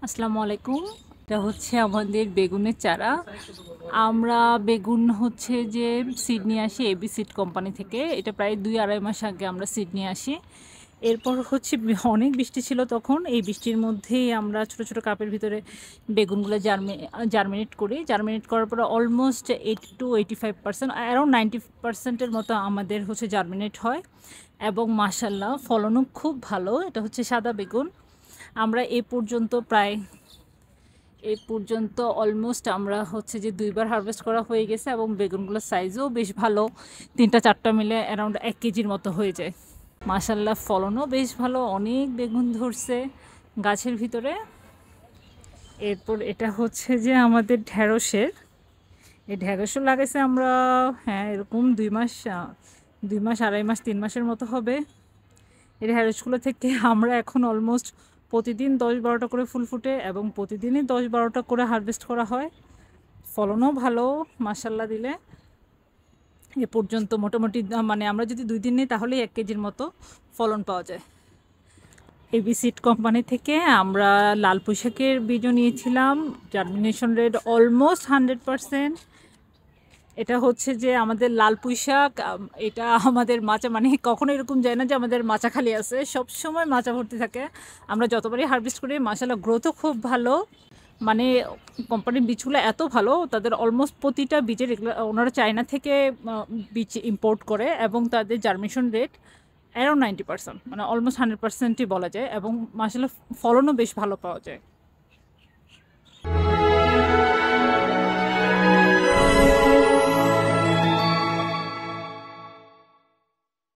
আসসালামু আলাইকুম। এটা হচ্ছে আমাদের বেগুনের চারা। আমরা বেগুন হচ্ছে যে সিড নিয়ে আসি এবি সিড কোম্পানি থেকে। এটা প্রায় ২-২.৫ মাস আগে আমরা সিড নিয়ে আসি। এরপর হচ্ছে অনেক বৃষ্টি ছিল তখন। এই বৃষ্টির মধ্যেই আমরা ছোট, ছোট কাপের ভিতরে বেগুনগুলো জার্মিনেট করি। জার্মিনেট করার পরে অলমোস্ট 80 to 85% অ্যারাউন্ড 90% এর মতো আমাদের হচ্ছে জার্মিনেট হয় এবং মাশাআল্লাহ ফলনও খুব ভালো। এটা হচ্ছে সাদা বেগুন। আমরা এ পর্যন্ত অলমোস্ট আমরা হচ্ছে যে ২ বার হারভেস্ট করা হয়ে গেছে এবং বেগুনগুলোর সাইজও বেশ ভালো। ৩টা ৪টা মিলে অ্যারাউন্ড ১ কেজির মতো হয়ে যায়। মাশাআল্লাহ ফলনও বেশ ভালো, অনেক বেগুন ধরছে গাছের ভিতরে। এরপর এটা হচ্ছে যে আমাদের ঢ্যাঁড়সের। এই ঢ্যাঁড়সও লাগাইছে আমরা, হ্যাঁ, এরকম ২ মাস ২ মাস ২.৫ মাস ৩ মাসের মতো হবে। এই ঢ্যাঁড়সগুলো থেকে আমরা এখন অলমোস্ট প্রতিদিন ১০-১২টা করে ফুল ফুটে এবং প্রতিদিনই ১০-১২টা করে হারভেস্ট করা হয়। ফলনও ভালো মাশাআল্লাহ দিলে। এ পর্যন্ত মোটামুটি মানে আমরা যদি ২ দিন নিই তাহলেই ১ কেজির মতো ফলন পাওয়া যায়। এবি সিড কোম্পানি থেকে আমরা লাল পুঁইশাকের বীজও নিয়েছিলাম। Germination rate almost 100%। এটা হচ্ছে যে আমাদের লাল পুঁইশাক, এটা আমাদের মাচা, মানে কখনো এরকম যায় না যে আমাদের মাচা খালি আছে, সবসময় মাচা ভর্তি থাকে। আমরা যতবারই হারভেস্ট করি মাশাআল্লাহ গ্রোথও খুব ভালো। মানে কোম্পানির বীজগুলো এত ভালো, তাদের অলমোস্ট প্রতিটা বীজের এগুলো ওনারা চায়না থেকে বীজ ইম্পোর্ট করে এবং তাদের জার্মিনেশন রেট অ্যারাউন্ড 90%, মানে অলমোস্ট 100%ই বলা যায় এবং মাশাআল্লাহ ফলনও বেশ ভালো পাওয়া যায়।